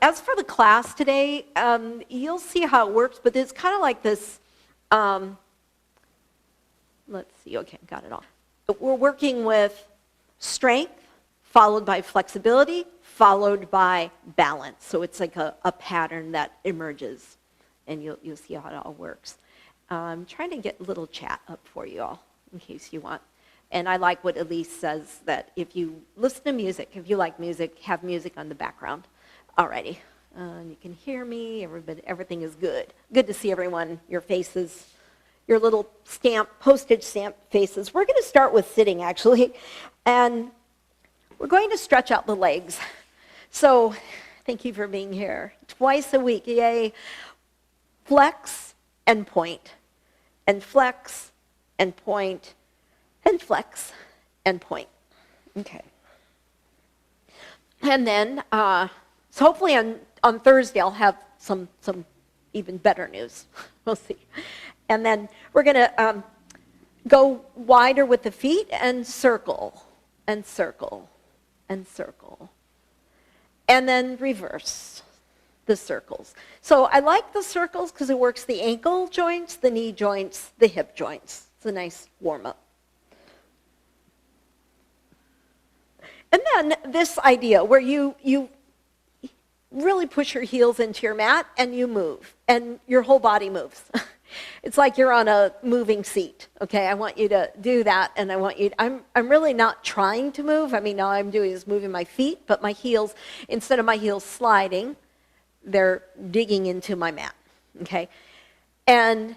as for the class today, you'll see how it works, but it's kind of like this, let's see, okay, got it all. We're working with strength, followed by flexibility, followed by balance. So it's like a pattern that emerges, and you'll see how it all works. I'm trying to get a little chat up for you all, in case you want. And I like what Elise says, that if you listen to music, if you like music, have music on the background. Alrighty, you can hear me, everything is good. Good to see everyone, your faces, your little postage stamp faces. We're gonna start with sitting, actually. And we're going to stretch out the legs. So, thank you for being here. Twice a week, yay. Flex and point, and flex and point, and flex and point. Okay. And then, so hopefully on Thursday I'll have some even better news. We'll see. And then we're gonna go wider with the feet and circle, and circle, and circle. And then reverse the circles. So I like the circles because it works the ankle joints, the knee joints, the hip joints. It's a nice warm-up. And then this idea where you really push your heels into your mat and you move, and your whole body moves. It's like you're on a moving seat, okay? I want you to do that, and I want you to, I'm really not trying to move. I mean, all I'm doing is moving my feet, but my heels, instead of my heels sliding, they're digging into my mat, okay? And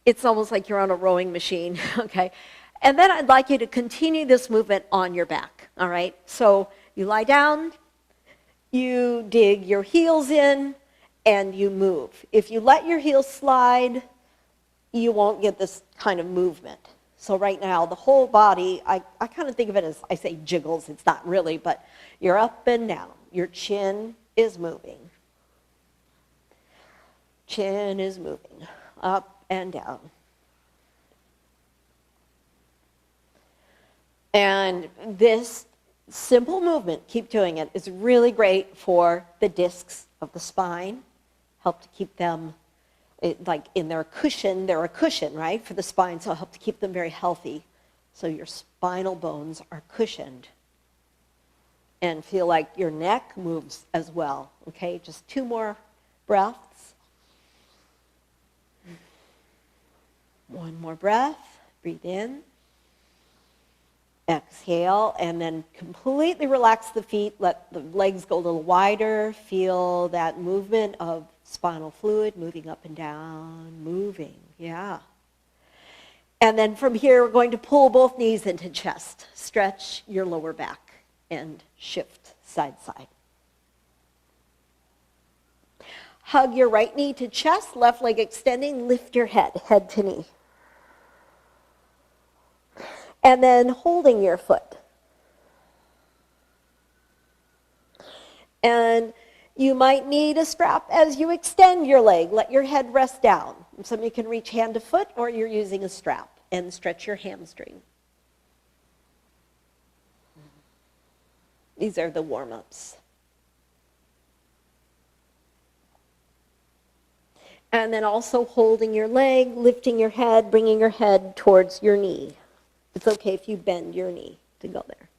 it's almost like you're on a rowing machine, okay? And then I'd like you to continue this movement on your back, all right? So you lie down, you dig your heels in, and you move. If you let your heels slide, you won't get this kind of movement. So right now, the whole body, I kind of think of it as, I say jiggles, it's not really, but you're up and down. Your chin is moving. Chin is moving, up and down. And this simple movement, keep doing it, is really great for the discs of the spine. Help to keep them, like in their cushion, they're a cushion, right, for the spine, so help to keep them very healthy. So your spinal bones are cushioned. And feel like your neck moves as well, okay? Just 2 more breaths. 1 more breath, breathe in. Exhale, and then completely relax the feet, let the legs go a little wider, feel that movement of spinal fluid moving up and down, moving, yeah. And then from here, we're going to pull both knees into chest, stretch your lower back, and shift side to side. Hug your right knee to chest, left leg extending, lift your head, head to knee. And then holding your foot. And you might need a strap as you extend your leg. Let your head rest down. Some of you can reach hand to foot, or you're using a strap, and stretch your hamstring. These are the warm-ups. And then also holding your leg, lifting your head, bringing your head towards your knee. It's okay if you bend your knee to go there.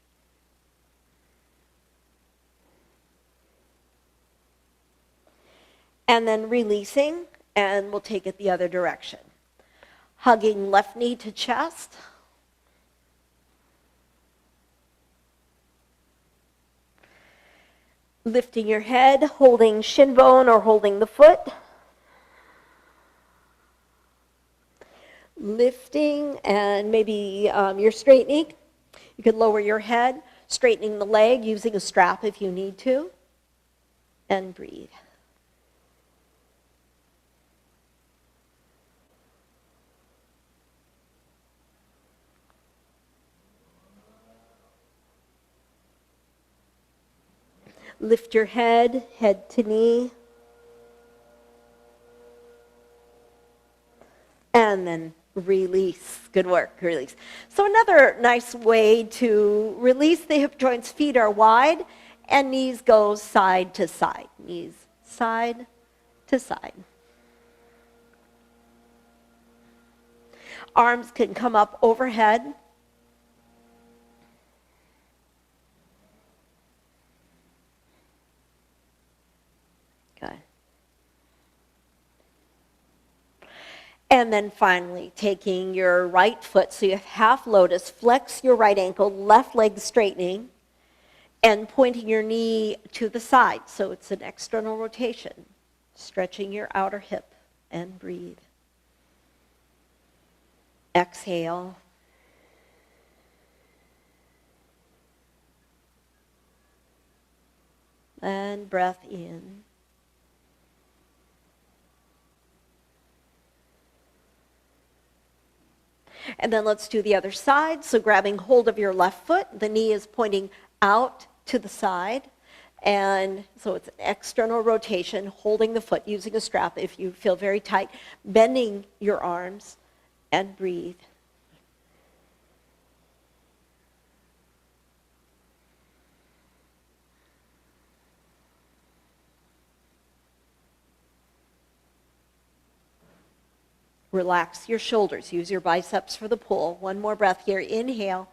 And then releasing, and we'll take it the other direction. Hugging left knee to chest. Lifting your head, holding shin bone or holding the foot. Lifting, and maybe you're straightening. You could lower your head, straightening the leg, using a strap if you need to, and breathe. Lift your head, head to knee. And then release. Good work, release. So another nice way to release the hip joints, feet are wide, And knees go side to side. Knees side to side. Arms can come up overhead. Good. And then finally, taking your right foot, so you have half lotus, flex your right ankle, left leg straightening, and pointing your knee to the side. So it's an external rotation, stretching your outer hip, and breathe. Exhale. And breath in. And then let's do the other side. So grabbing hold of your left foot, the knee is pointing out to the side. And so it's an external rotation, holding the foot, using a strap if you feel very tight, bending your arms, and breathe. Relax your shoulders. Use your biceps for the pull. One more breath here. Inhale.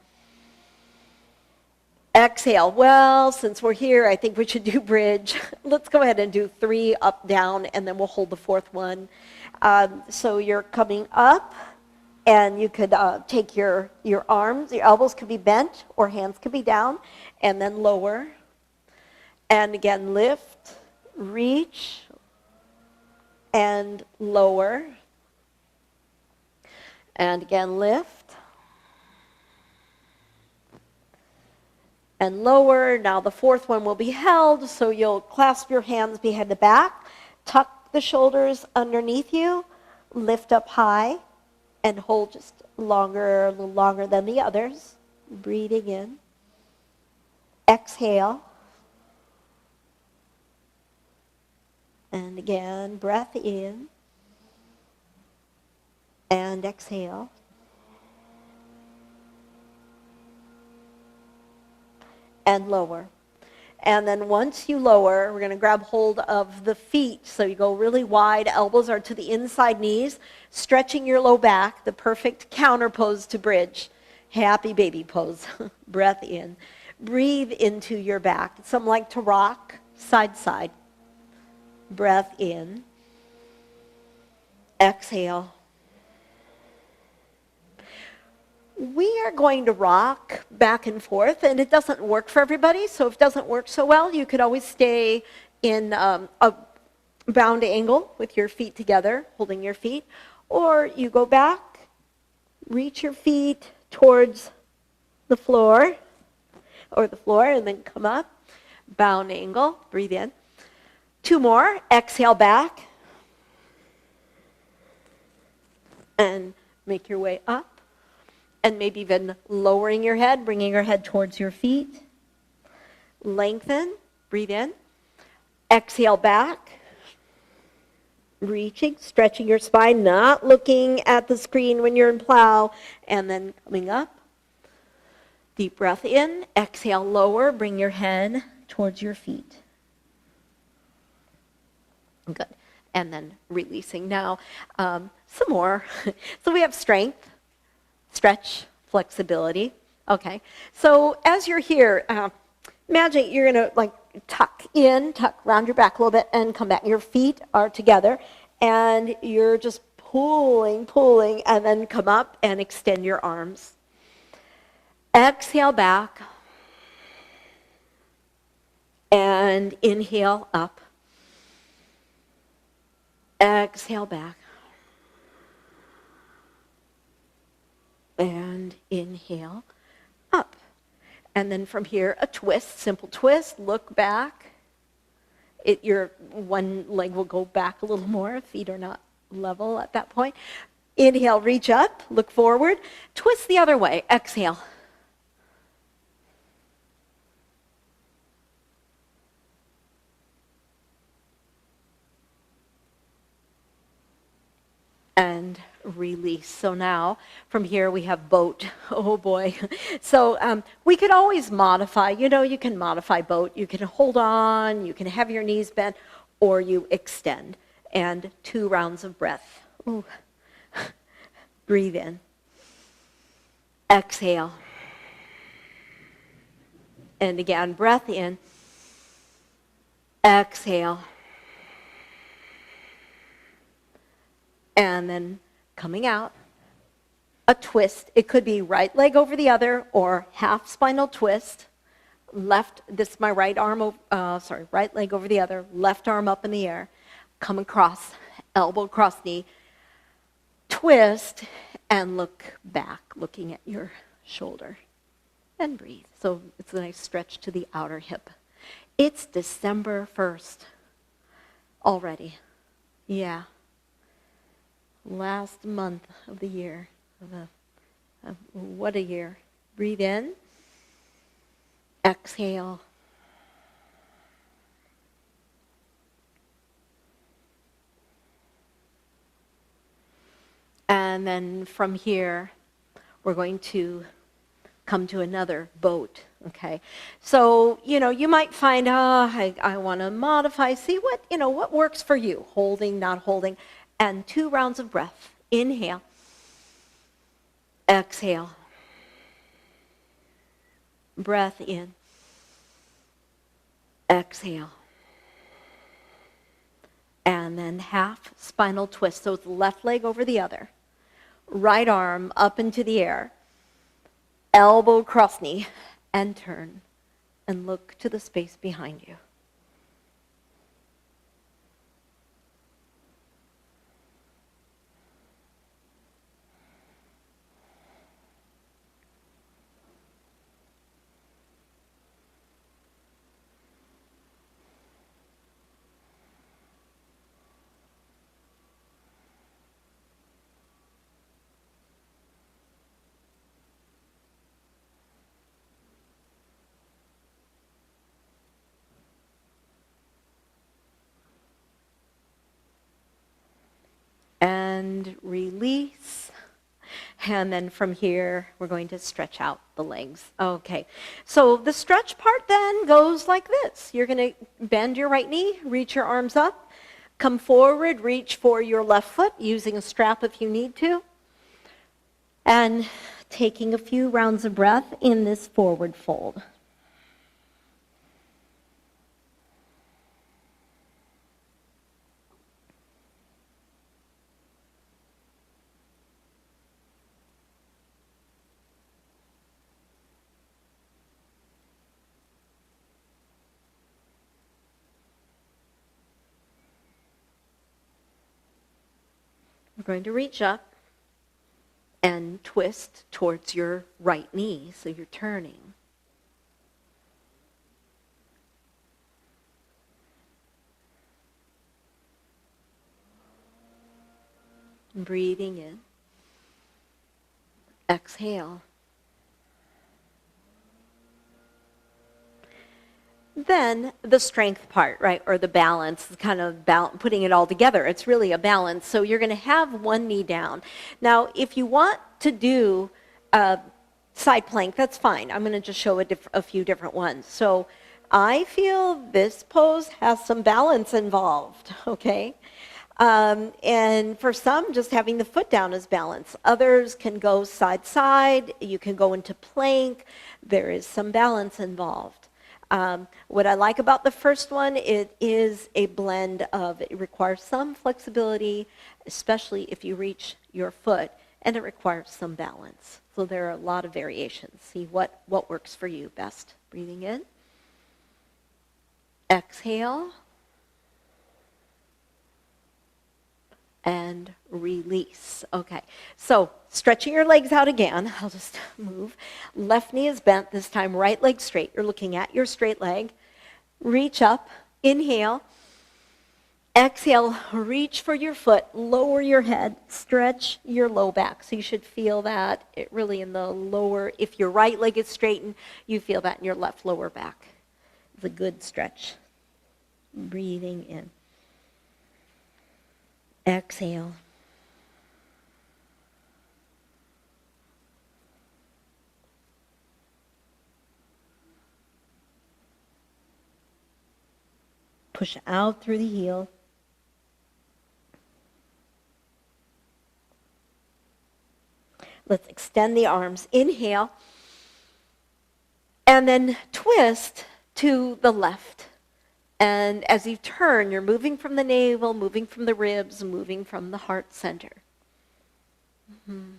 Exhale. Well, since we're here, I think we should do bridge. Let's go ahead and do 3 up, down, and then we'll hold the 4th one. So you're coming up, and you could take your arms, your elbows could be bent, or hands could be down, and then lower. And again, lift, reach, and lower. And again, lift. And lower. Now the 4th one will be held, so you'll clasp your hands behind the back, tuck the shoulders underneath you, lift up high, and hold just longer, a little longer than the others. Breathing in. Exhale. And again, breath in. And exhale. And lower. And then once you lower, we're going to grab hold of the feet. So you go really wide, elbows are to the inside knees, stretching your low back, the perfect counter pose to bridge. Happy baby pose. Breath in. Breathe into your back. Some like to rock, side, side. Breath in. Exhale. We are going to rock back and forth, and it doesn't work for everybody, so if it doesn't work so well, you could always stay in a bound angle with your feet together, holding your feet, or you go back, reach your feet towards the floor, and then come up, bound angle, breathe in. 2 more, exhale back, and make your way up. And maybe even lowering your head, bringing your head towards your feet. Lengthen, breathe in. Exhale back. Reaching, stretching your spine, not looking at the screen when you're in plow. And then coming up. Deep breath in. Exhale, lower. Bring your head towards your feet. Good. And then releasing. Now, some more. So we have strength. Stretch, flexibility. Okay, so as you're here, imagine you're going to tuck around your back a little bit and come back. Your feet are together and you're just pulling, and then come up and extend your arms. Exhale back and inhale up. Exhale back. And inhale, up. And then from here, a twist, simple twist, look back. Your one leg will go back a little more, feet are not level at that point. Inhale, reach up, look forward, twist the other way, exhale. And release. So now, from here we have boat. Oh boy. So we could always modify. You can modify boat. You can hold on, you can have your knees bent, or you extend. And 2 rounds of breath. Ooh. Breathe in. Exhale. And again, breath in. Exhale. And then coming out, a twist. It could be right leg over the other or half spinal twist. This is my right leg over the other, left arm up in the air. Come across, elbow across knee. Twist and look back, looking at your shoulder. And breathe. So it's a nice stretch to the outer hip. It's December 1st already. Yeah. Last month of the year. What a year. Breathe in. Exhale. And then from here, we're going to come to another boat, okay? So, you might find, I want to modify, see what works for you, holding, not holding, and 2 rounds of breath. Inhale, exhale, breath in, exhale, and then half spinal twist. So it's left leg over the other, right arm up into the air, elbow across knee, and turn and look to the space behind you. And release. And then from here, we're going to stretch out the legs. Okay, so the stretch part then goes like this. You're going to bend your right knee, reach your arms up, come forward, reach for your left foot, using a strap if you need to, and taking a few rounds of breath in this forward fold. We're going to reach up and twist towards your right knee, so you're turning. Breathing in. Exhale. Then the strength part, right, or the balance, kind of putting it all together. It's really a balance. So you're going to have one knee down. Now, if you want to do side plank, that's fine. I'm going to just show a few different ones. So I feel this pose has some balance involved, okay? And for some, just having the foot down is balance. Others can go side side. You can go into plank. There is some balance involved. What I like about the first one, it is a blend of, it requires some flexibility, especially if you reach your foot, and it requires some balance. So there are a lot of variations. See what works for you best. Breathing in. Exhale. And release. Okay, so stretching your legs out again. I'll just move. Left knee is bent, this time right leg straight. You're looking at your straight leg. Reach up, inhale. Exhale, reach for your foot, lower your head, stretch your low back. So you should feel that really in the lower, if your right leg is straightened, you feel that in your left lower back. It's a good stretch. Breathing in. Exhale. Push out through the heel. Let's extend the arms. Inhale. And then twist to the left. And as you turn, you're moving from the navel, moving from the ribs, moving from the heart center. Mm-hmm.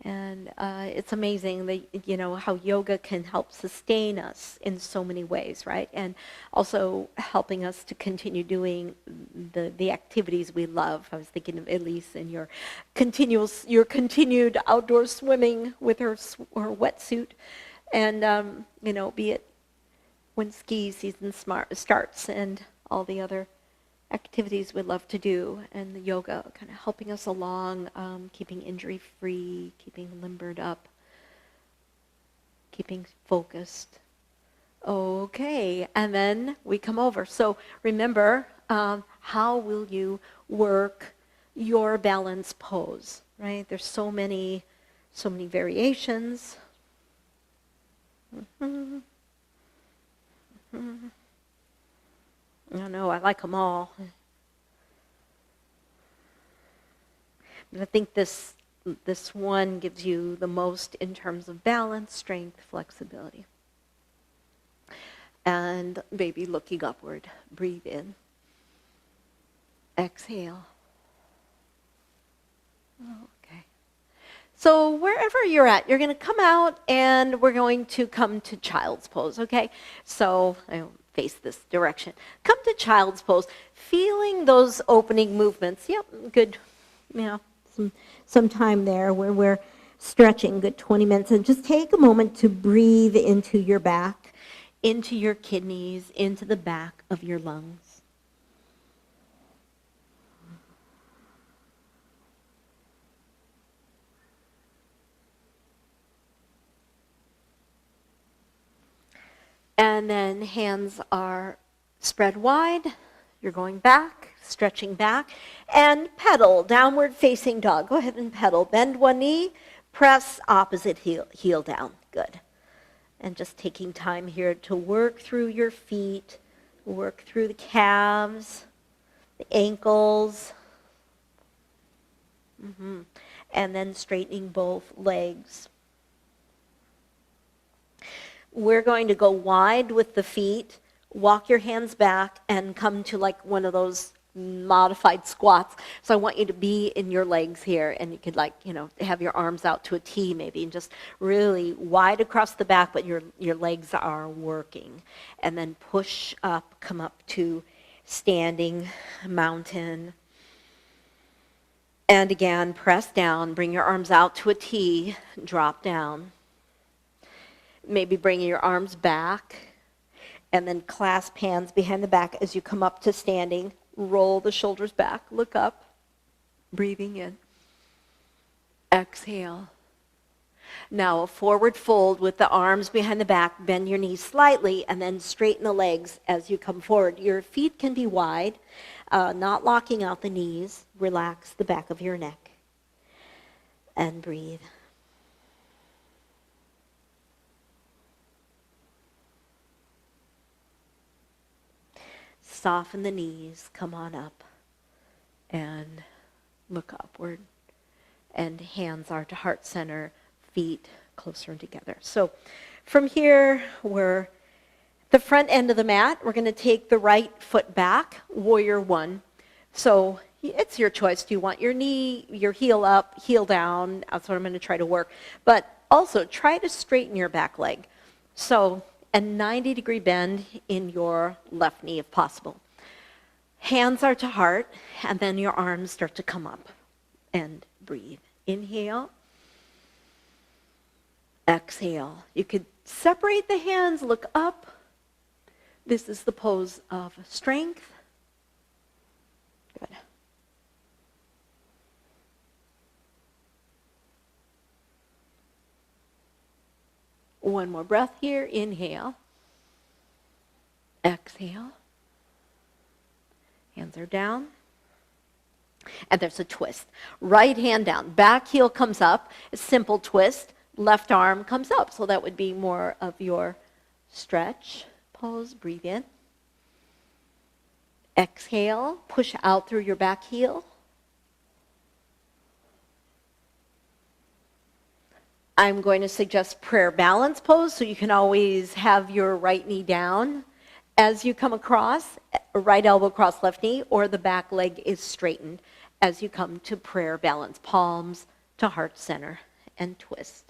And it's amazing that, how yoga can help sustain us in so many ways, right? And also helping us to continue doing the activities we love. I was thinking of Elise and your continued outdoor swimming with her wetsuit. And, be it when ski season starts and all the other activities we love to do, and the yoga kind of helping us along, keeping injury-free, keeping limbered up, keeping focused. Okay, and then we come over. So remember, how will you work your balance pose, right? There's so many variations. Mm-hmm. Mm-hmm. I know, I like them all. But I think this one gives you the most in terms of balance, strength, flexibility. And maybe looking upward. Breathe in. Exhale. Okay. So wherever you're at, you're going to come out and we're going to come to child's pose, okay? So face this direction. Come to child's pose, feeling those opening movements. Yep, good, some time there where we're stretching, good 20 minutes. And just take a moment to breathe into your back, into your kidneys, into the back of your lungs. And then hands are spread wide. You're going back, stretching back. And pedal, downward facing dog. Go ahead and pedal. Bend one knee, press opposite heel down. Good. And just taking time here to work through your feet, work through the calves, the ankles. Mm-hmm. And then straightening both legs. We're going to go wide with the feet, walk your hands back, and come to like one of those modified squats. So I want you to be in your legs here, and you could have your arms out to a T maybe, and just really wide across the back, but your legs are working. And then push up, come up to standing mountain. And again, press down, bring your arms out to a T, drop down. Maybe bringing your arms back, and then clasp hands behind the back as you come up to standing. Roll the shoulders back, look up, breathing in. Exhale. Now a forward fold with the arms behind the back, bend your knees slightly, and then straighten the legs as you come forward. Your feet can be wide, not locking out the knees. Relax the back of your neck, and breathe. Soften the knees, come on up, and look upward. And hands are to heart center, feet closer together. So from here, we're the front end of the mat. We're going to take the right foot back, warrior one. So it's your choice. Do you want your heel up, heel down? That's what I'm going to try to work. But also try to straighten your back leg. So a 90-degree bend in your left knee if possible. Hands are to heart, and then your arms start to come up. And breathe. Inhale. Exhale. You could separate the hands, look up. This is the pose of strength. Good. One more breath here. Inhale. Exhale. Hands are down. And there's a twist. Right hand down. Back heel comes up. A simple twist. Left arm comes up. So that would be more of your stretch pose. Breathe in. Exhale, push out through your back heel. I'm going to suggest prayer balance pose, so you can always have your right knee down as you come across, right elbow across left knee, or the back leg is straightened as you come to prayer balance, palms to heart center, and twist.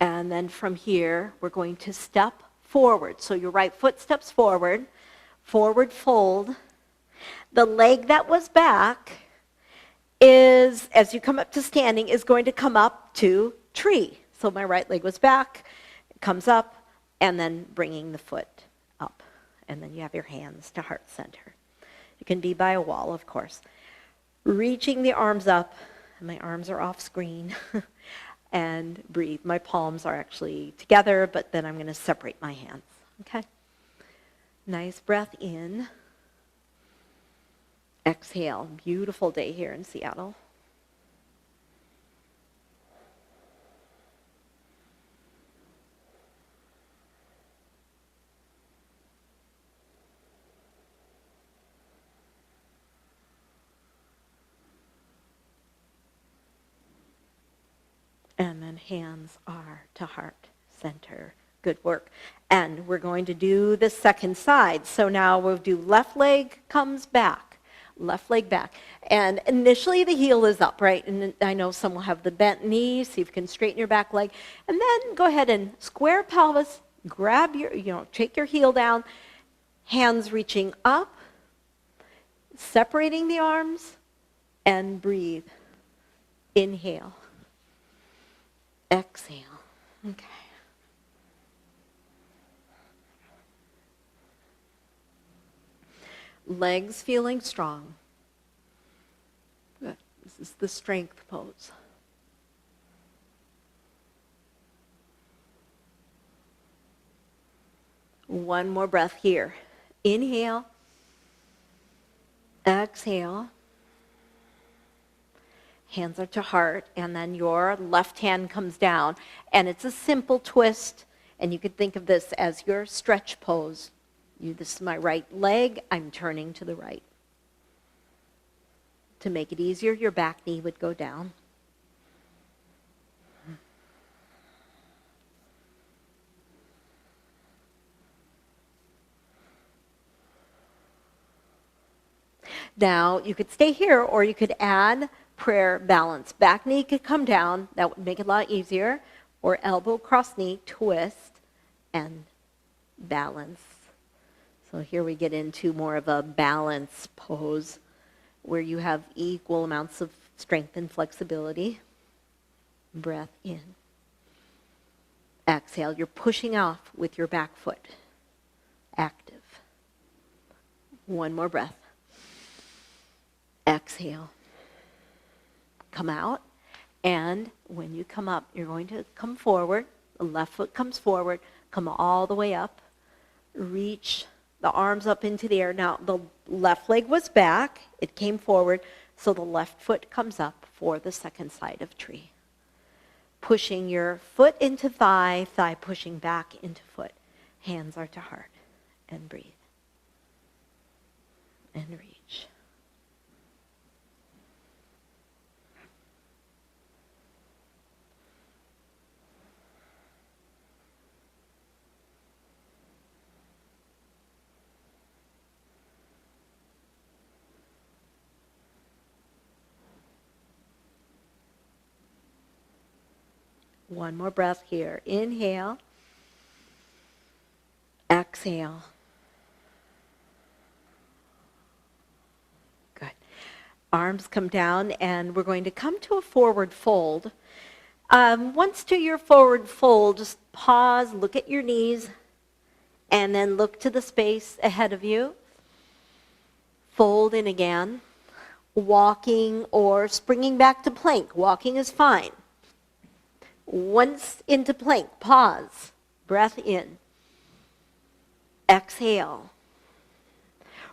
And then from here, we're going to step forward. So your right foot steps forward, forward fold. The leg that was back is, as you come up to standing, is going to come up to tree. So my right leg was back, it comes up, and then bringing the foot up. And then you have your hands to heart center. You can be by a wall, of course. Reaching the arms up. My arms are off screen. And breathe. My palms are actually together, but then I'm going to separate my hands. Okay? Nice breath in. Exhale. Beautiful day here in Seattle. And then hands are to heart center. Good work. And we're going to do the second side. So now we'll do left leg comes back. Left leg back. And initially the heel is up, right? And I know some will have the bent knee. See if you can straighten your back leg. And then go ahead and square pelvis. Grab your, take your heel down. Hands reaching up. Separating the arms. And breathe. Inhale. Exhale. Okay. Legs feeling strong. Good. This is the strength pose. One more breath here. Inhale. Exhale. Hands are to heart, and then your left hand comes down. And it's a simple twist, and you could think of this as your stretch pose. This is my right leg, I'm turning to the right. To make it easier, your back knee would go down. Now, you could stay here, or you could add prayer balance. Back knee could come down. That would make it a lot easier. Or elbow cross knee, twist, and balance. So here we get into more of a balance pose where you have equal amounts of strength and flexibility. Breath in. Exhale. You're pushing off with your back foot. Active. One more breath. Exhale. Come out, and when you come up, you're going to come forward. The left foot comes forward, come all the way up, reach the arms up into the air. Now, the left leg was back, it came forward, so the left foot comes up for the second side of tree. Pushing your foot into thigh, thigh pushing back into foot. Hands are to heart, and breathe, and reach. One more breath here. Inhale. Exhale. Good. Arms come down, and we're going to come to a forward fold. Once to your forward fold, just pause, look at your knees, and then look to the space ahead of you. Fold in again. walking or springing back to plank. Walking is fine. Once into plank, pause, breath in, exhale.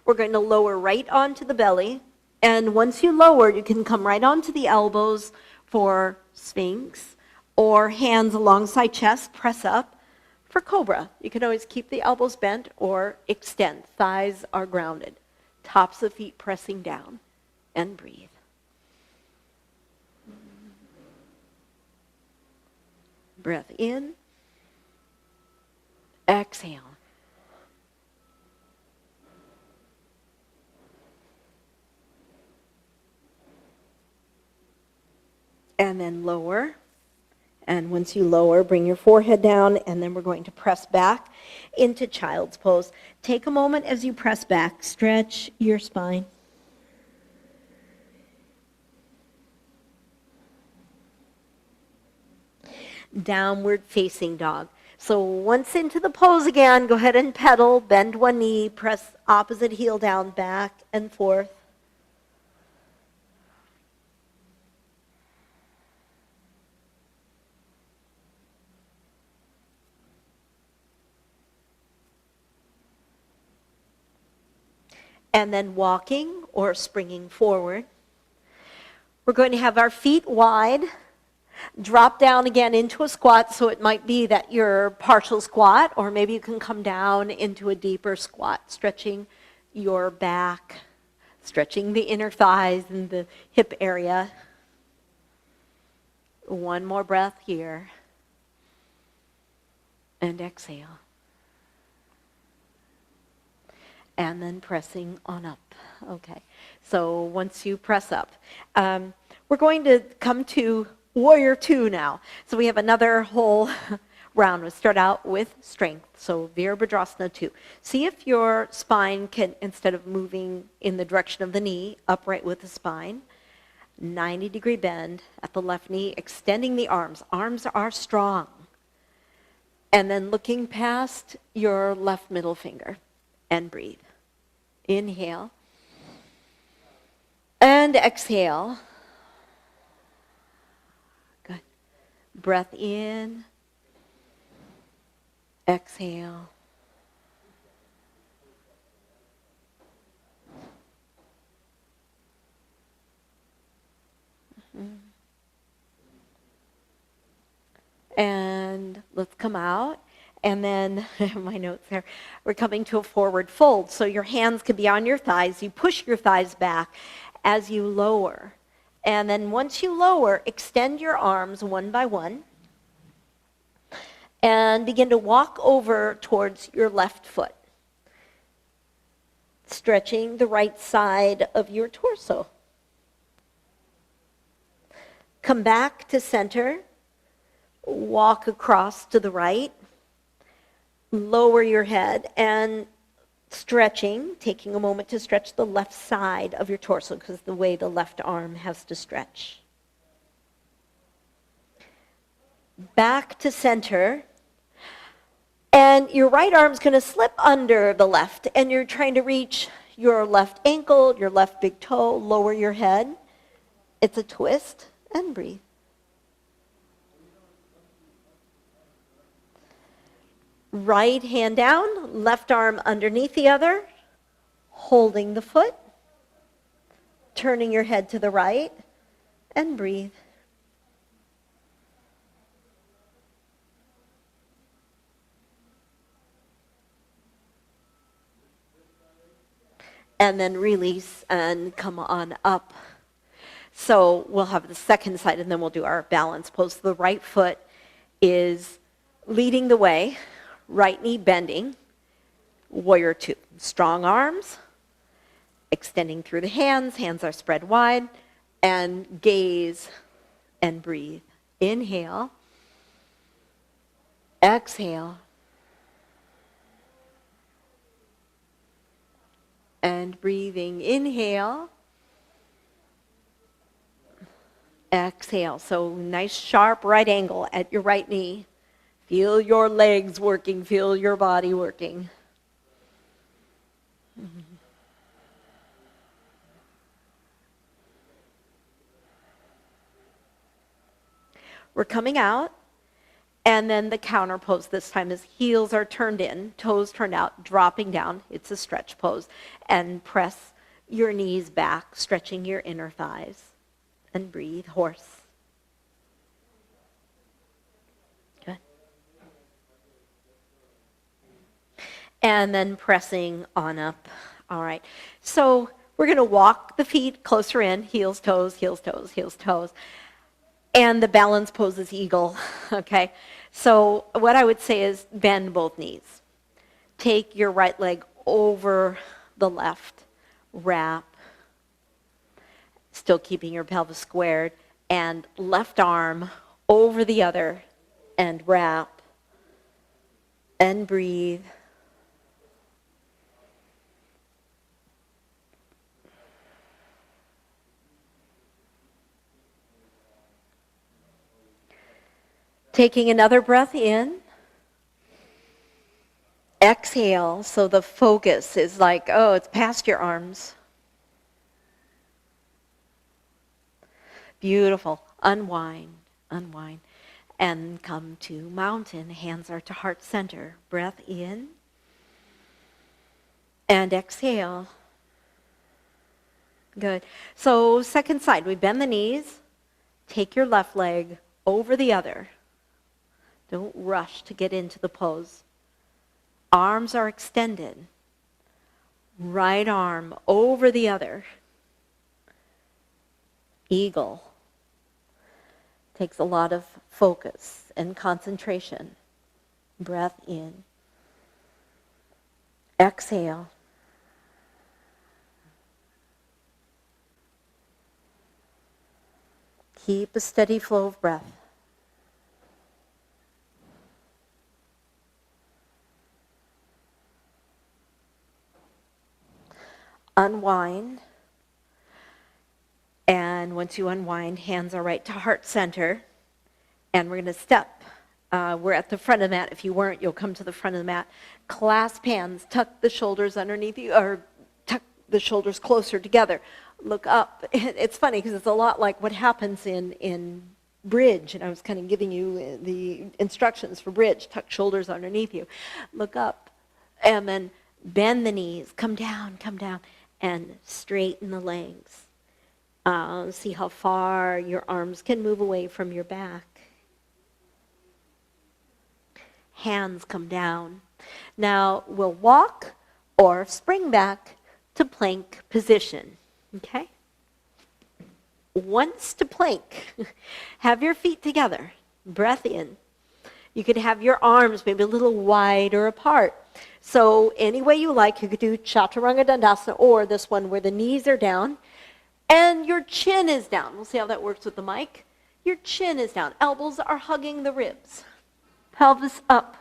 We're going to lower right onto the belly, and once you lower, you can come right onto the elbows for Sphinx, or hands alongside chest, press up for Cobra. You can always keep the elbows bent or extend. Thighs are grounded. Tops of feet pressing down, and breathe. Breath in, exhale. And then lower. And once you lower, bring your forehead down, and then we're going to press back into child's pose. Take a moment as you press back. Stretch your spine. Downward facing dog. So once into the pose again, go ahead and pedal, bend one knee, press opposite heel down, back and forth. And then walking or springing forward. We're going to have our feet wide. Drop down again into a squat, so it might be that you're partial squat, or maybe you can come down into a deeper squat, stretching your back, stretching the inner thighs and the hip area. One more breath here. And exhale. And then pressing on up. Okay, so once you press up, we're going to come to Warrior 2 now. So we have another whole round. We'll start out with strength. So Virabhadrasana 2. See if your spine can, instead of moving in the direction of the knee, upright with the spine, 90-degree bend at the left knee, extending the arms. Arms are strong. And then looking past your left middle finger, and breathe. Inhale. And exhale. Good. Breath in. Exhale. And let's come out. And then, my notes there, we're coming to a forward fold. So your hands can be on your thighs. You push your thighs back as you lower. And then once you lower, extend your arms one by one. And begin to walk over towards your left foot. Stretching the right side of your torso. Come back to center. Walk across to the right. Lower your head and stretching, taking a moment to stretch the left side of your torso because the way the left arm has to stretch. Back to center. And your right arm's going to slip under the left, and you're trying to reach your left ankle, your left big toe, lower your head. It's a twist, and breathe. Right hand down, left arm underneath the other, holding the foot, turning your head to the right, and breathe. And then release and come on up. So we'll have the second side, and then we'll do our balance pose. The right foot is leading the way. Right knee bending, Warrior 2. Strong arms, extending through the hands are spread wide, and gaze and breathe. Inhale, exhale, and breathing. Inhale, exhale. So nice sharp right angle at your right knee. Feel your legs working, feel your body working. We're coming out. And then the counter pose this time is heels are turned in, toes turned out, dropping down. It's a stretch pose. And press your knees back, stretching your inner thighs. And breathe, horse. Good. And then pressing on up. All right. So we're going to walk the feet closer in, heels, toes, heels, toes, heels, toes. And the balance pose is eagle, okay? So what I would say is bend both knees. Take your right leg over the left, wrap, still keeping your pelvis squared, and left arm over the other, and wrap, and breathe. Taking another breath in. Exhale, so the focus is like, oh, it's past your arms. Beautiful. Unwind, unwind. And come to mountain. Hands are to heart center. Breath in. And exhale. Good. So second side, we bend the knees. Take your left leg over the other. Don't rush to get into the pose. Arms are extended. Right arm over the other. Eagle. Takes a lot of focus and concentration. Breath in. Exhale. Keep a steady flow of breath. Unwind. And once you unwind, hands are right to heart center. And we're going to step. We're at the front of the mat. If you weren't, you'll come to the front of the mat. Clasp hands, tuck the shoulders underneath you, or tuck the shoulders closer together. Look up. It's funny because it's a lot like what happens in bridge. And I was kind of giving you the instructions for bridge. Tuck shoulders underneath you. Look up. And then bend the knees. Come down, and straighten the legs. See how far your arms can move away from your back. Hands come down. Now we'll walk or spring back to plank position. Okay? Once to plank, have your feet together. Breath in. You could have your arms maybe a little wider apart. So any way you like, you could do Chaturanga Dandasana or this one where the knees are down and your chin is down. We'll see how that works with the mic. Your chin is down. Elbows are hugging the ribs. Pelvis up.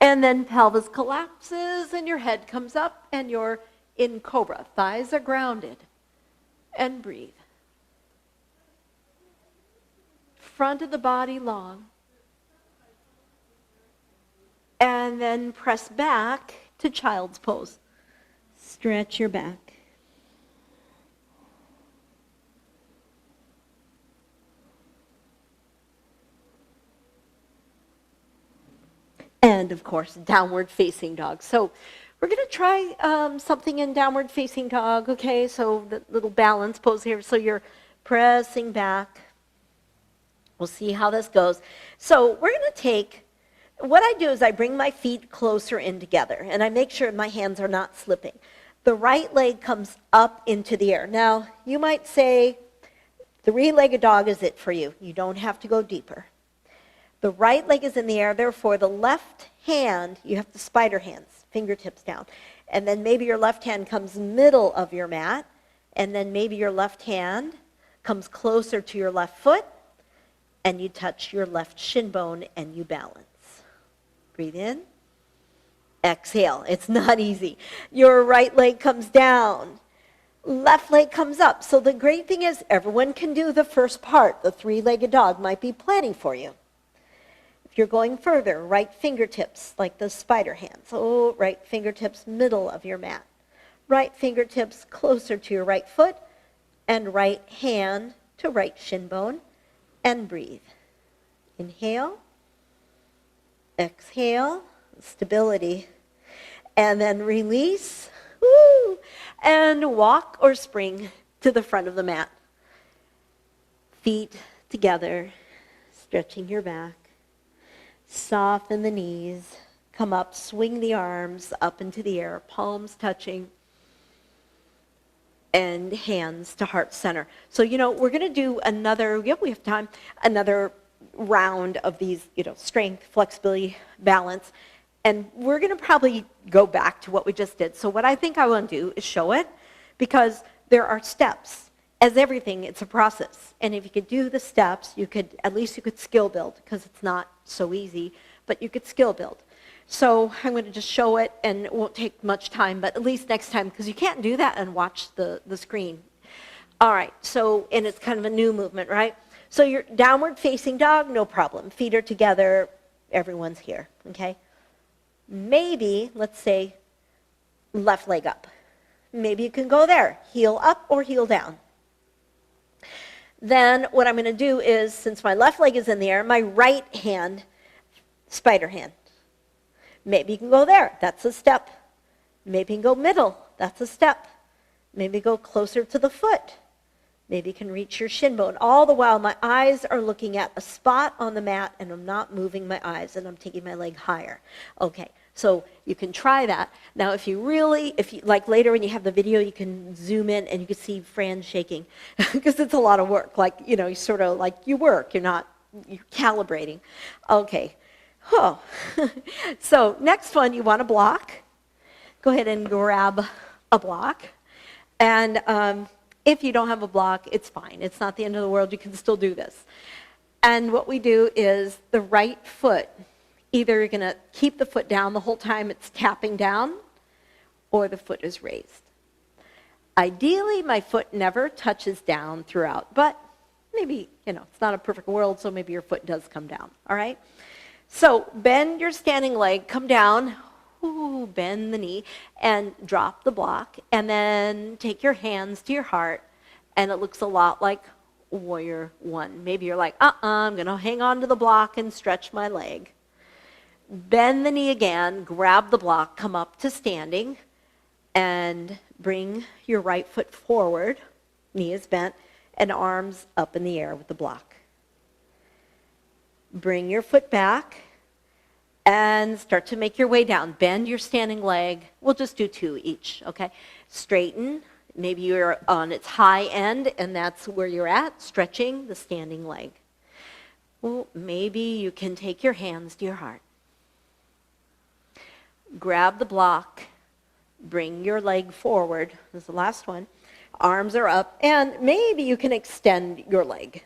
And then pelvis collapses and your head comes up and you're in cobra. Thighs are grounded. And breathe. Front of the body long. And then press back to child's pose. Stretch your back. And of course, downward facing dog. So we're going to try something in downward facing dog, okay? So the little balance pose here. So you're pressing back. We'll see how this goes. So we're going to take, what I do is I bring my feet closer in together, and I make sure my hands are not slipping. The right leg comes up into the air. Now, you might say, three-legged dog is it for you. You don't have to go deeper. The right leg is in the air, therefore the left hand, you have the spider hands, fingertips down. And then maybe your left hand comes middle of your mat, and then maybe your left hand comes closer to your left foot, and you touch your left shin bone and you balance. Breathe in. Exhale. It's not easy. Your right leg comes down. Left leg comes up. So the great thing is everyone can do the first part. The three-legged dog might be planning for you. If you're going further, right fingertips like the spider hands. Oh, right fingertips middle of your mat. Right fingertips closer to your right foot and right hand to right shin bone and breathe. Inhale. Exhale. Stability. And then release. Woo! And walk or spring to the front of the mat. Feet together, stretching your back. Soften the knees. Come up, swing the arms up into the air, palms touching. And hands to heart center. So, we're going to do another, we have time, another round of these, strength, flexibility, balance. And we're going to probably go back to what we just did. So what I think I want to do is show it, because there are steps. As everything, it's a process. And if you could do the steps, at least you could skill build, because it's not so easy, but you could skill build. So I'm going to just show it, and it won't take much time, but at least next time, because you can't do that and watch the screen. All right, and it's kind of a new movement, right? So you're downward facing dog, no problem. Feet are together, everyone's here, okay? Maybe, let's say, left leg up. Maybe you can go there, heel up or heel down. Then what I'm going to do is, since my left leg is in the air, my right hand, spider hand. Maybe you can go there. That's a step. Maybe you can go middle. That's a step. Maybe go closer to the foot. Maybe you can reach your shin bone. All the while, my eyes are looking at a spot on the mat, and I'm not moving my eyes, and I'm taking my leg higher. Okay, so you can try that. Now, if you like later when you have the video, you can zoom in, and you can see Fran shaking, because it's a lot of work. Like, you sort of like you work. You're calibrating. Okay. Oh. So next one, you want a block. Go ahead and grab a block. And if you don't have a block, it's fine. It's not the end of the world. You can still do this. And what we do is the right foot, either you're going to keep the foot down the whole time it's tapping down, or the foot is raised. Ideally, my foot never touches down throughout, but maybe, it's not a perfect world, so maybe your foot does come down, all right? So bend your standing leg, come down, bend the knee, and drop the block, and then take your hands to your heart, and it looks a lot like warrior one. Maybe you're like, I'm going to hang on to the block and stretch my leg. Bend the knee again, grab the block, come up to standing, and bring your right foot forward, knee is bent, and arms up in the air with the block. Bring your foot back and start to make your way down. Bend your standing leg. We'll just do 2 each, okay? Straighten. Maybe you're on its high end, and that's where you're at, stretching the standing leg. Well, maybe you can take your hands to your heart. Grab the block. Bring your leg forward. This is the last one. Arms are up, and maybe you can extend your leg.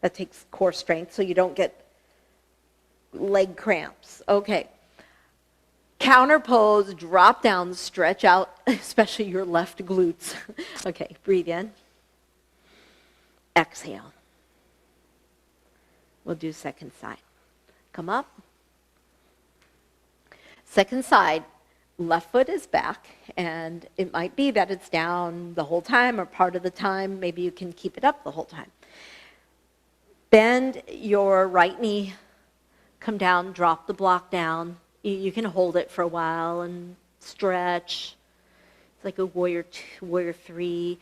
That takes core strength so you don't get leg cramps. Okay. Counter pose, drop down, stretch out, especially your left glutes. Okay, breathe in. Exhale. We'll do second side. Come up. Second side, left foot is back, and it might be that it's down the whole time or part of the time. Maybe you can keep it up the whole time. Bend your right knee, come down, drop the block down. You can hold it for a while and stretch. It's like a warrior 2, warrior 3.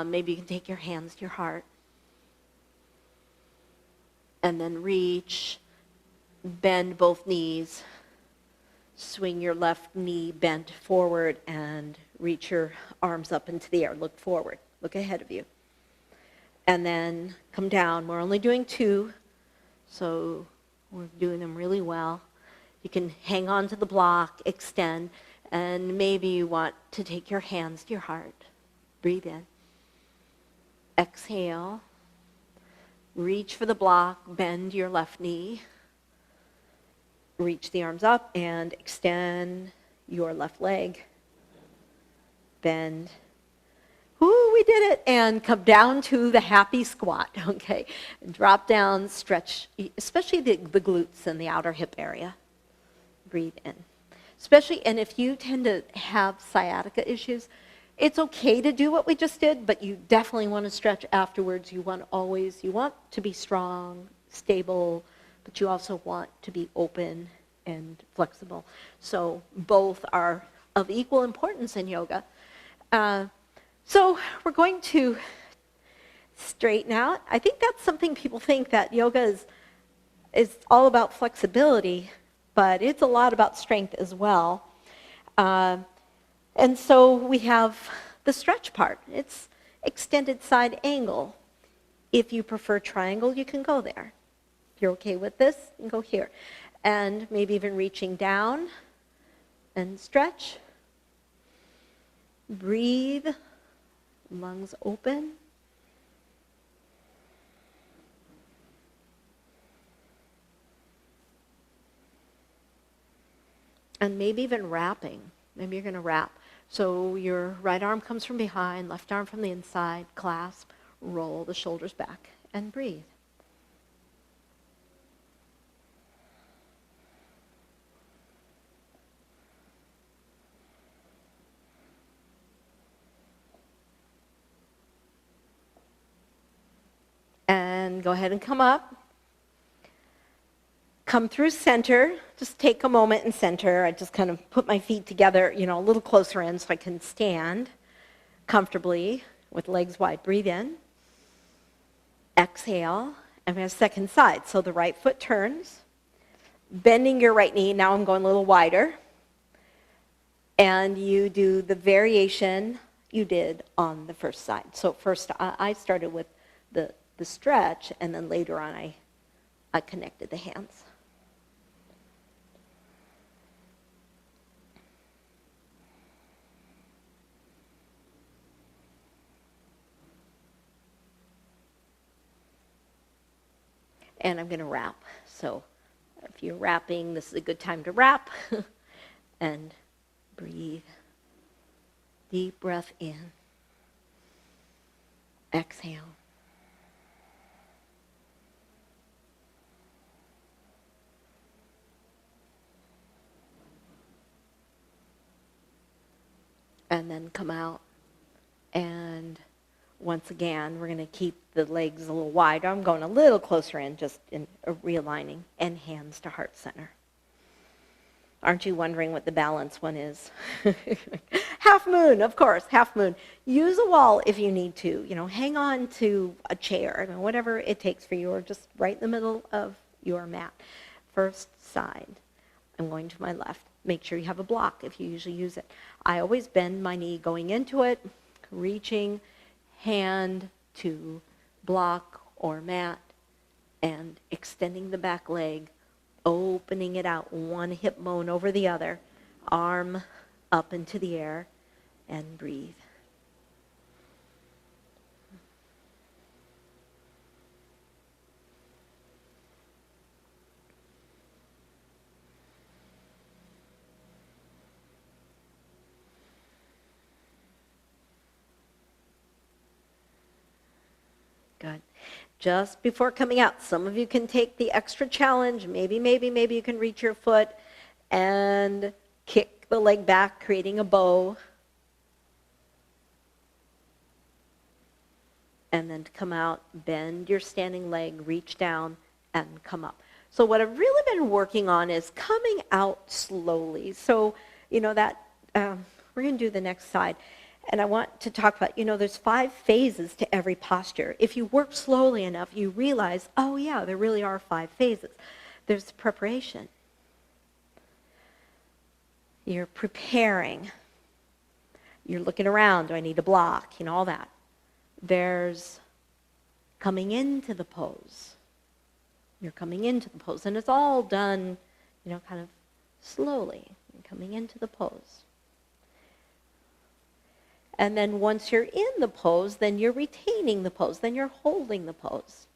Maybe you can take your hands to your heart. And then reach, bend both knees, swing your left knee bent forward, and reach your arms up into the air. Look forward, look ahead of you. And then come down. We're only doing 2, so we're doing them really well. You can hang on to the block, extend, and maybe you want to take your hands to your heart. Breathe in. Exhale. Reach for the block, bend your left knee. Reach the arms up and extend your left leg. Bend. Ooh, we did it. And come down to the happy squat, okay? Drop down, stretch, especially the glutes and the outer hip area. Breathe in. Especially, and if you tend to have sciatica issues, it's okay to do what we just did, but you definitely want to stretch afterwards. You want to be strong, stable, but you also want to be open and flexible. So both are of equal importance in yoga. So we're going to straighten out. I think that's something people think, that yoga is all about flexibility, but it's a lot about strength as well. And so we have the stretch part. It's extended side angle. If you prefer triangle, you can go there. If you're okay with this, you can go here. And maybe even reaching down and stretch. Breathe, lungs open. And maybe even wrapping. Maybe you're going to wrap. So your right arm comes from behind, left arm from the inside, clasp, roll the shoulders back, and breathe. And go ahead and come up. Come through center. Just take a moment in center. I just kind of put my feet together, a little closer in so I can stand comfortably with legs wide. Breathe in. Exhale. And we have second side. So the right foot turns. Bending your right knee. Now I'm going a little wider. And you do the variation you did on the first side. So first I started with the stretch, and then later on I connected the hands. And I'm going to wrap. So if you're wrapping, this is a good time to wrap. And breathe. Deep breath in. Exhale. And then come out. And once again, we're going to keep the legs a little wider. I'm going a little closer in, just in realigning, and hands to heart center. Aren't you wondering what the balance one is? Half moon, of course, half moon. Use a wall if you need to. Hang on to a chair, whatever it takes for you, or just right in the middle of your mat. First side. I'm going to my left. Make sure you have a block if you usually use it. I always bend my knee going into it, reaching hand to block or mat, and extending the back leg, opening it out, one hip bone over the other, arm up into the air, and breathe. Good. Just before coming out, some of you can take the extra challenge. Maybe you can reach your foot and kick the leg back, creating a bow. And then to come out, bend your standing leg, reach down, and come up. So what I've really been working on is coming out slowly. So, that we're going to do the next side. And I want to talk about, there's 5 phases to every posture. If you work slowly enough, you realize, oh yeah, there really are 5 phases. There's preparation. You're preparing. You're looking around, do I need a block? All that. There's coming into the pose. You're coming into the pose. And it's all done, kind of slowly. You're coming into the pose. And then once you're in the pose, then you're retaining the pose. Then you're holding the pose.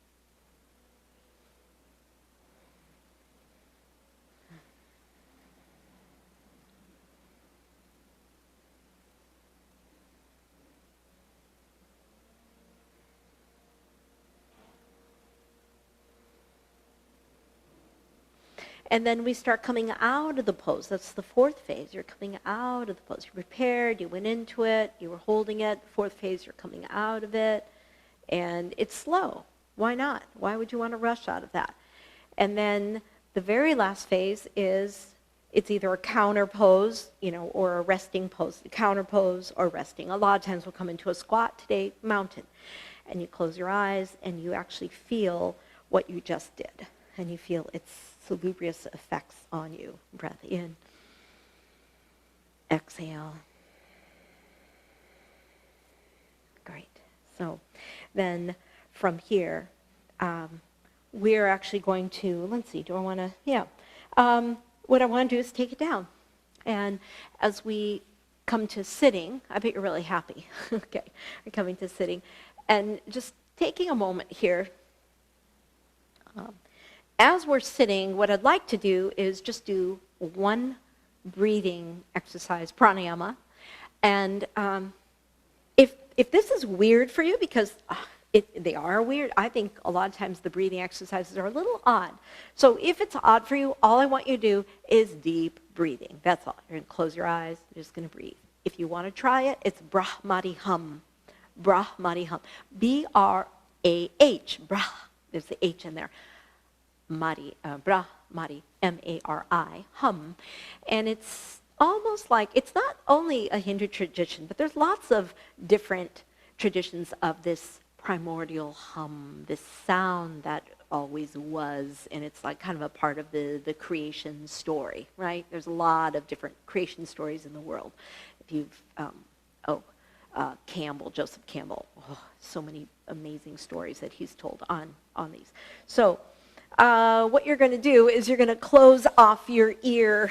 And then we start coming out of the pose. That's the 4th phase. You're coming out of the pose. You're prepared. You went into it. You were holding it. 4th phase, you're coming out of it. And it's slow. Why not? Why would you want to rush out of that? And then the very last phase is, it's either a counter pose, or a resting pose. The counter pose or resting. A lot of times we'll come into a squat, today mountain. And you close your eyes and you actually feel what you just did. And you feel its salubrious effects on you. Breath in. Exhale. Great. So then from here, we're actually going to, let's see, do I want to, what I want to do is take it down. And as we come to sitting, I bet you're really happy. Okay, we're coming to sitting. And just taking a moment here. As we're sitting, what I'd like to do is just do one breathing exercise, pranayama. And if this is weird for you, because they are weird, I think a lot of times the breathing exercises are a little odd. So if it's odd for you, all I want you to do is deep breathing. That's all. You're going to close your eyes. You're just going to breathe. If you want to try it, it's Brahmadi hum. Brahmadi hum. B-R-A-H. Brah. There's the H in there. Mari, Brahmadi, M-A-R-I, hum. And it's almost like, it's not only a Hindu tradition, but there's lots of different traditions of this primordial hum, this sound that always was, and it's like kind of a part of the creation story, right? There's a lot of different creation stories in the world. If you've, Campbell, Joseph Campbell, so many amazing stories that he's told on these. So what you're going to do is you're going to close off your ear